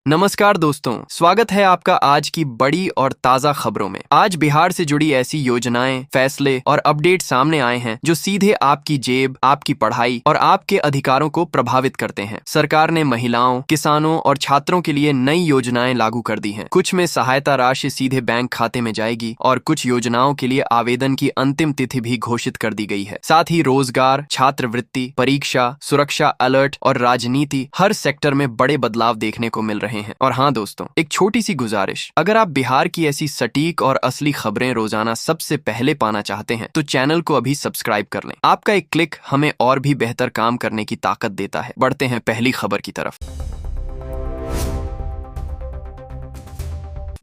नमस्कार दोस्तों, स्वागत है आपका आज की बड़ी और ताजा खबरों में। आज बिहार से जुड़ी ऐसी योजनाएं, फैसले और अपडेट सामने आए हैं जो सीधे आपकी जेब, आपकी पढ़ाई और आपके अधिकारों को प्रभावित करते हैं। सरकार ने महिलाओं, किसानों और छात्रों के लिए नई योजनाएं लागू कर दी हैं। कुछ में सहायता राशि सीधे बैंक खाते में जाएगी और कुछ योजनाओं के लिए आवेदन की अंतिम तिथि भी घोषित कर दी गई है। साथ ही रोजगार, छात्रवृत्ति, परीक्षा, सुरक्षा अलर्ट और राजनीति, हर सेक्टर में बड़े बदलाव देखने को मिल रहे हैं। और हाँ दोस्तों, एक छोटी सी गुजारिश, अगर आप बिहार की ऐसी सटीक और असली खबरें रोजाना सबसे पहले पाना चाहते हैं तो चैनल को अभी सब्सक्राइब कर लें। आपका एक क्लिक हमें और भी बेहतर काम करने की ताकत देता है। बढ़ते हैं पहली खबर की तरफ।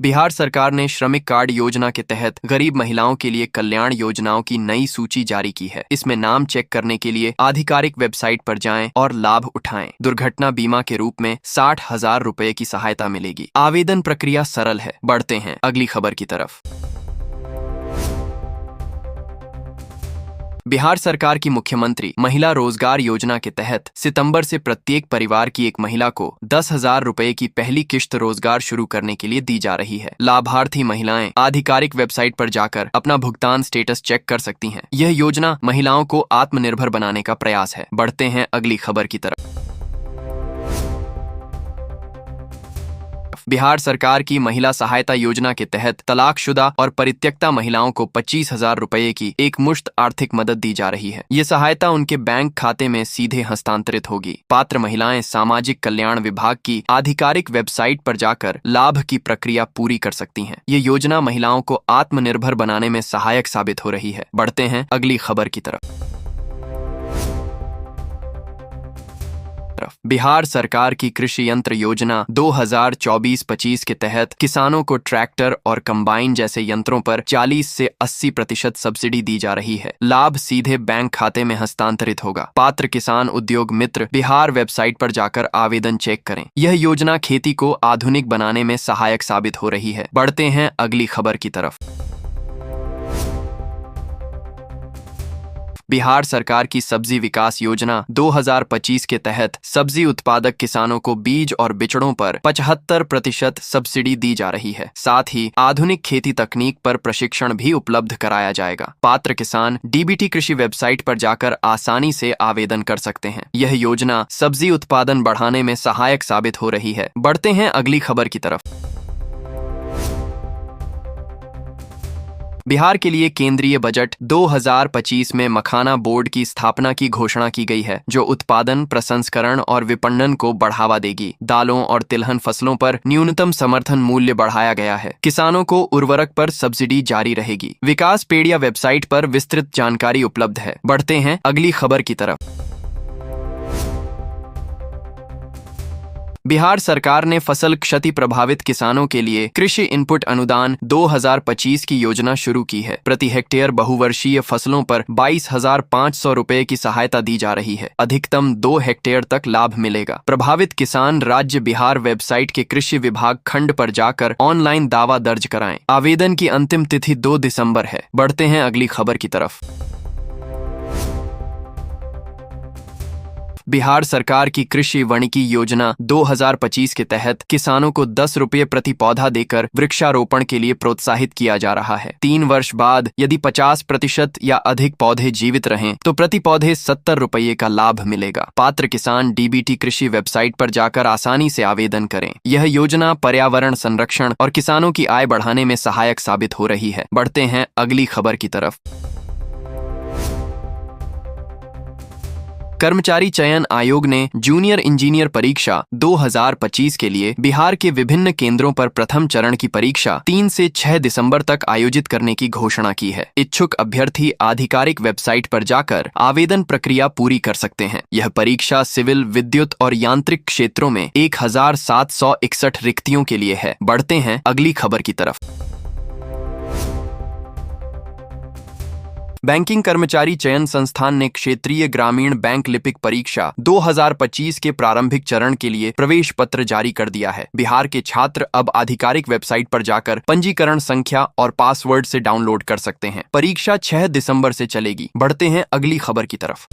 बिहार सरकार ने श्रमिक कार्ड योजना के तहत गरीब महिलाओं के लिए कल्याण योजनाओं की नई सूची जारी की है। इसमें नाम चेक करने के लिए आधिकारिक वेबसाइट पर जाएं और लाभ उठाएं। दुर्घटना बीमा के रूप में 60,000 रुपए की सहायता मिलेगी। आवेदन प्रक्रिया सरल है। बढ़ते हैं अगली खबर की तरफ। बिहार सरकार की मुख्यमंत्री महिला रोजगार योजना के तहत सितंबर से प्रत्येक परिवार की एक महिला को 10,000 रुपए की पहली किश्त रोजगार शुरू करने के लिए दी जा रही है। लाभार्थी महिलाएं आधिकारिक वेबसाइट पर जाकर अपना भुगतान स्टेटस चेक कर सकती हैं। यह योजना महिलाओं को आत्मनिर्भर बनाने का प्रयास है। बढ़ते हैं अगली खबर की तरफ। बिहार सरकार की महिला सहायता योजना के तहत तलाकशुदा और परित्यक्ता महिलाओं को 25,000 रुपए की एक मुश्त आर्थिक मदद दी जा रही है। ये सहायता उनके बैंक खाते में सीधे हस्तांतरित होगी। पात्र महिलाएं सामाजिक कल्याण विभाग की आधिकारिक वेबसाइट पर जाकर लाभ की प्रक्रिया पूरी कर सकती हैं। ये योजना महिलाओं को आत्मनिर्भर बनाने में सहायक साबित हो रही है। बढ़ते हैं अगली खबर की तरफ। बिहार सरकार की कृषि यंत्र योजना 2024-25 के तहत किसानों को ट्रैक्टर और कंबाइन जैसे यंत्रों पर 40 से 80% सब्सिडी दी जा रही है। लाभ सीधे बैंक खाते में हस्तांतरित होगा। पात्र किसान उद्योग मित्र बिहार वेबसाइट पर जाकर आवेदन चेक करें। यह योजना खेती को आधुनिक बनाने में सहायक साबित हो रही है। बढ़ते हैं अगली खबर की तरफ। बिहार सरकार की सब्जी विकास योजना 2025 के तहत सब्जी उत्पादक किसानों को बीज और बिचड़ों पर 75% सब्सिडी दी जा रही है। साथ ही आधुनिक खेती तकनीक पर प्रशिक्षण भी उपलब्ध कराया जाएगा। पात्र किसान डीबीटी कृषि वेबसाइट पर जाकर आसानी से आवेदन कर सकते हैं। यह योजना सब्जी उत्पादन बढ़ाने में सहायक साबित हो रही है। बढ़ते हैं अगली खबर की तरफ। बिहार के लिए केंद्रीय बजट 2025 में मखाना बोर्ड की स्थापना की घोषणा की गई है, जो उत्पादन, प्रसंस्करण और विपणन को बढ़ावा देगी। दालों और तिलहन फसलों पर न्यूनतम समर्थन मूल्य बढ़ाया गया है। किसानों को उर्वरक पर सब्सिडी जारी रहेगी। विकास पेड़िया वेबसाइट पर विस्तृत जानकारी उपलब्ध है। बढ़ते हैं अगली खबर की तरफ। बिहार सरकार ने फसल क्षति प्रभावित किसानों के लिए कृषि इनपुट अनुदान 2025 की योजना शुरू की है। प्रति हेक्टेयर बहुवर्षीय फसलों पर 22,500 रुपए की सहायता दी जा रही है। अधिकतम 2 हेक्टेयर तक लाभ मिलेगा। प्रभावित किसान राज्य बिहार वेबसाइट के कृषि विभाग खंड पर जाकर ऑनलाइन दावा दर्ज कराएं। आवेदन की अंतिम तिथि 2 दिसंबर है। बढ़ते हैं अगली खबर की तरफ। बिहार सरकार की कृषि वानिकी योजना 2025 के तहत किसानों को 10 रुपये प्रति पौधा देकर वृक्षारोपण के लिए प्रोत्साहित किया जा रहा है। 3 वर्ष बाद यदि 50% या अधिक पौधे जीवित रहें तो प्रति पौधे 70 रुपये का लाभ मिलेगा। पात्र किसान डीबीटी कृषि वेबसाइट पर जाकर आसानी से आवेदन करें। यह योजना पर्यावरण संरक्षण और किसानों की आय बढ़ाने में सहायक साबित हो रही है। बढ़ते हैं अगली खबर की तरफ। कर्मचारी चयन आयोग ने जूनियर इंजीनियर परीक्षा 2025 के लिए बिहार के विभिन्न केंद्रों पर प्रथम चरण की परीक्षा 3 से 6 दिसंबर तक आयोजित करने की घोषणा की है। इच्छुक अभ्यर्थी आधिकारिक वेबसाइट पर जाकर आवेदन प्रक्रिया पूरी कर सकते हैं। यह परीक्षा सिविल, विद्युत और यांत्रिक क्षेत्रों में 1761 रिक्तियों के लिए है। बढ़ते हैं अगली खबर की तरफ। बैंकिंग कर्मचारी चयन संस्थान ने क्षेत्रीय ग्रामीण बैंक लिपिक परीक्षा 2025 के प्रारंभिक चरण के लिए प्रवेश पत्र जारी कर दिया है। बिहार के छात्र अब आधिकारिक वेबसाइट पर जाकर पंजीकरण संख्या और पासवर्ड से डाउनलोड कर सकते हैं। परीक्षा 6 दिसंबर से चलेगी। बढ़ते हैं अगली खबर की तरफ।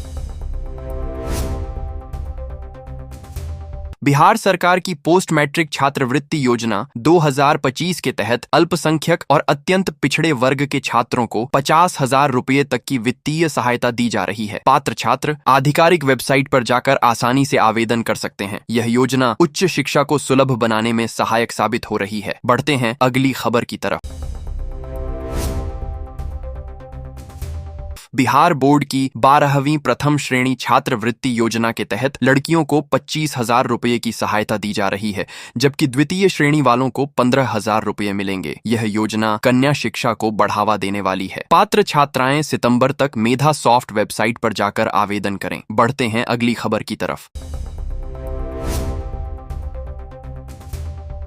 बिहार सरकार की पोस्ट मैट्रिक छात्रवृत्ति योजना 2025 के तहत अल्पसंख्यक और अत्यंत पिछड़े वर्ग के छात्रों को 50,000 रुपये तक की वित्तीय सहायता दी जा रही है। पात्र छात्र आधिकारिक वेबसाइट पर जाकर आसानी से आवेदन कर सकते हैं। यह योजना उच्च शिक्षा को सुलभ बनाने में सहायक साबित हो रही है। बढ़ते हैं अगली खबर की तरफ। बिहार बोर्ड की 12वीं प्रथम श्रेणी छात्रवृत्ति योजना के तहत लड़कियों को 25,000 रुपये की सहायता दी जा रही है, जबकि द्वितीय श्रेणी वालों को 15,000 रुपये मिलेंगे। यह योजना कन्या शिक्षा को बढ़ावा देने वाली है। पात्र छात्राएं सितंबर तक मेधा सॉफ्ट वेबसाइट पर जाकर आवेदन करें। बढ़ते हैं अगली खबर की तरफ।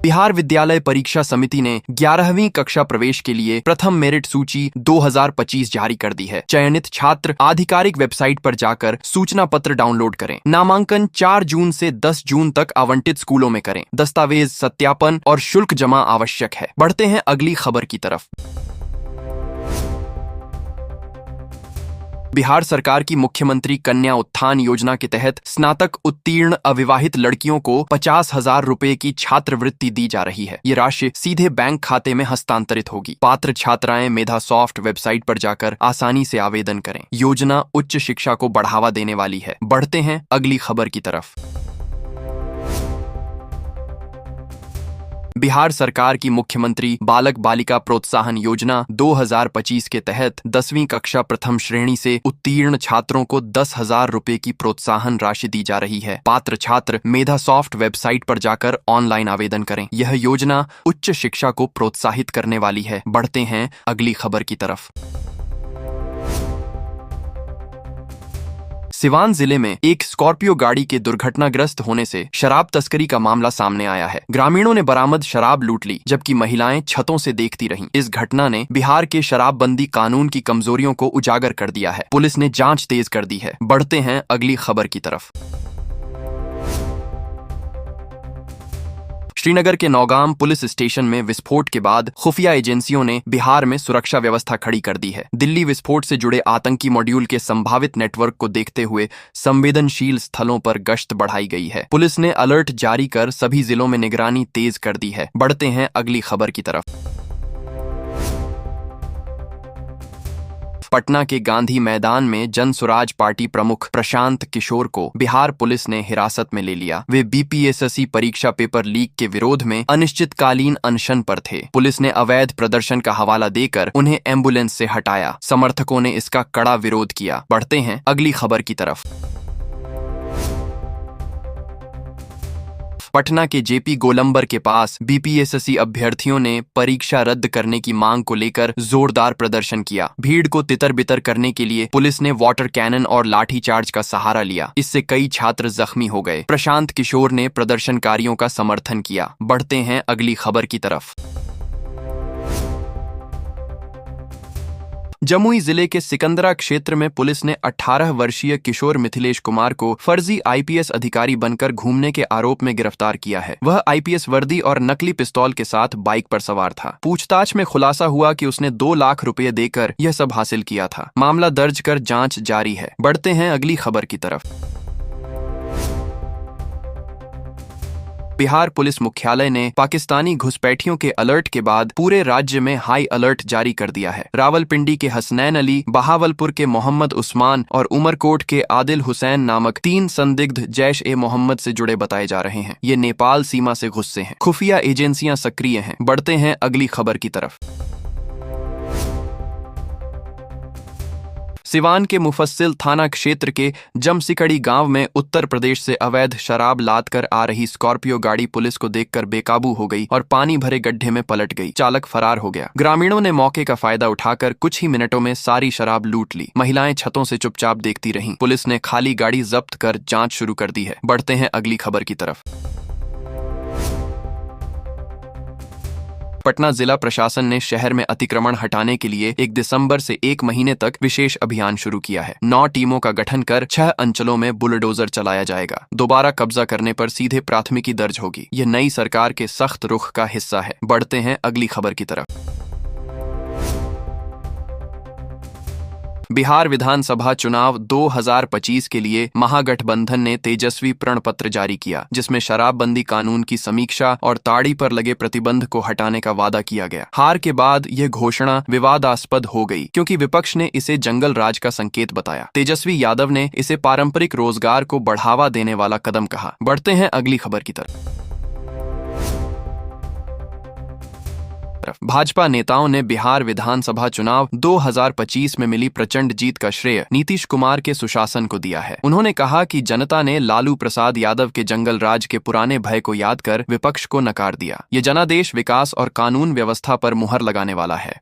बिहार विद्यालय परीक्षा समिति ने 11वीं कक्षा प्रवेश के लिए प्रथम मेरिट सूची 2025 जारी कर दी है। चयनित छात्र आधिकारिक वेबसाइट पर जाकर सूचना पत्र डाउनलोड करें। नामांकन 4 जून से 10 जून तक आवंटित स्कूलों में करें। दस्तावेज सत्यापन और शुल्क जमा आवश्यक है। बढ़ते हैं अगली खबर की तरफ। बिहार सरकार की मुख्यमंत्री कन्या उत्थान योजना के तहत स्नातक उत्तीर्ण अविवाहित लड़कियों को 50,000 रुपये की छात्रवृत्ति दी जा रही है। ये राशि सीधे बैंक खाते में हस्तांतरित होगी। पात्र छात्राएं मेधा सॉफ्ट वेबसाइट पर जाकर आसानी से आवेदन करें। योजना उच्च शिक्षा को बढ़ावा देने वाली है। बढ़ते हैं अगली खबर की तरफ। बिहार सरकार की मुख्यमंत्री बालक बालिका प्रोत्साहन योजना 2025 के तहत 10वीं कक्षा प्रथम श्रेणी से उत्तीर्ण छात्रों को 10,000 रुपये की प्रोत्साहन राशि दी जा रही है। पात्र छात्र मेधा सॉफ्ट वेबसाइट पर जाकर ऑनलाइन आवेदन करें। यह योजना उच्च शिक्षा को प्रोत्साहित करने वाली है। बढ़ते हैं अगली खबर की तरफ। सिवान जिले में एक स्कॉर्पियो गाड़ी के दुर्घटनाग्रस्त होने से शराब तस्करी का मामला सामने आया है। ग्रामीणों ने बरामद शराब लूट ली, जबकि महिलाएं छतों से देखती रहीं। इस घटना ने बिहार के शराबबंदी कानून की कमजोरियों को उजागर कर दिया है। पुलिस ने जांच तेज कर दी है। बढ़ते हैं अगली खबर की तरफ। श्रीनगर के नौगाम पुलिस स्टेशन में विस्फोट के बाद खुफिया एजेंसियों ने बिहार में सुरक्षा व्यवस्था खड़ी कर दी है। दिल्ली विस्फोट से जुड़े आतंकी मॉड्यूल के संभावित नेटवर्क को देखते हुए संवेदनशील स्थलों पर गश्त बढ़ाई गई है। पुलिस ने अलर्ट जारी कर सभी जिलों में निगरानी तेज कर दी है। बढ़ते हैं अगली खबर की तरफ। पटना के गांधी मैदान में जन स्वराज पार्टी प्रमुख प्रशांत किशोर को बिहार पुलिस ने हिरासत में ले लिया। वे बीपीएससी परीक्षा पेपर लीक के विरोध में अनिश्चितकालीन अनशन पर थे। पुलिस ने अवैध प्रदर्शन का हवाला देकर उन्हें एम्बुलेंस से हटाया। समर्थकों ने इसका कड़ा विरोध किया। बढ़ते हैं अगली खबर की तरफ। पटना के जेपी गोलंबर के पास बीपीएससी अभ्यर्थियों ने परीक्षा रद्द करने की मांग को लेकर जोरदार प्रदर्शन किया। भीड़ को तितर-बितर करने के लिए पुलिस ने वाटर कैनन और लाठीचार्ज का सहारा लिया। इससे कई छात्र जख्मी हो गए। प्रशांत किशोर ने प्रदर्शनकारियों का समर्थन किया। बढ़ते हैं अगली खबर की तरफ। जमुई जिले के सिकंदरा क्षेत्र में पुलिस ने 18 वर्षीय किशोर मिथिलेश कुमार को फर्जी आईपीएस अधिकारी बनकर घूमने के आरोप में गिरफ्तार किया है। वह आईपीएस वर्दी और नकली पिस्तौल के साथ बाइक पर सवार था। पूछताछ में खुलासा हुआ कि उसने 2 लाख रुपए देकर यह सब हासिल किया था। मामला दर्ज कर जांच जारी है। बढ़ते हैं अगली खबर की तरफ। बिहार पुलिस मुख्यालय ने पाकिस्तानी घुसपैठियों के अलर्ट के बाद पूरे राज्य में हाई अलर्ट जारी कर दिया है। रावलपिंडी के हसनैन अली, बहावलपुर के मोहम्मद उस्मान और उमरकोट के आदिल हुसैन नामक 3 संदिग्ध जैश-ए-मोहम्मद से जुड़े बताए जा रहे हैं। ये नेपाल सीमा से घुसे हैं। खुफिया एजेंसियां सक्रिय हैं। बढ़ते हैं अगली खबर की तरफ। सिवान के मुफस्सिल थाना क्षेत्र के जमसिकड़ी गांव में उत्तर प्रदेश से अवैध शराब लाद कर आ रही स्कॉर्पियो गाड़ी पुलिस को देखकर बेकाबू हो गई और पानी भरे गड्ढे में पलट गई। चालक फरार हो गया। ग्रामीणों ने मौके का फायदा उठाकर कुछ ही मिनटों में सारी शराब लूट ली। महिलाएं छतों से चुपचाप देखती रहीं। पुलिस ने खाली गाड़ी जब्त कर जांच शुरू कर दी है। बढ़ते हैं अगली खबर की तरफ। पटना जिला प्रशासन ने शहर में अतिक्रमण हटाने के लिए 1 दिसंबर से 1 महीने तक विशेष अभियान शुरू किया है। 9 टीमों का गठन कर 6 अंचलों में बुलडोजर चलाया जाएगा। दोबारा कब्जा करने पर सीधे प्राथमिकी दर्ज होगी। यह नई सरकार के सख्त रुख का हिस्सा है। बढ़ते हैं अगली खबर की तरफ। बिहार विधानसभा चुनाव 2025 के लिए महागठबंधन ने तेजस्वी प्रण पत्र जारी किया, जिसमें शराबबंदी कानून की समीक्षा और ताड़ी पर लगे प्रतिबंध को हटाने का वादा किया गया। हार के बाद यह घोषणा विवादास्पद हो गई क्योंकि विपक्ष ने इसे जंगल राज का संकेत बताया। तेजस्वी यादव ने इसे पारंपरिक रोजगार को बढ़ावा देने वाला कदम कहा। बढ़ते हैं अगली खबर की तरफ। भाजपा नेताओं ने बिहार विधानसभा चुनाव 2025 में मिली प्रचंड जीत का श्रेय नीतीश कुमार के सुशासन को दिया है। उन्होंने कहा कि जनता ने लालू प्रसाद यादव के जंगल राज के पुराने भय को याद कर विपक्ष को नकार दिया। ये जनादेश विकास और कानून व्यवस्था पर मुहर लगाने वाला है।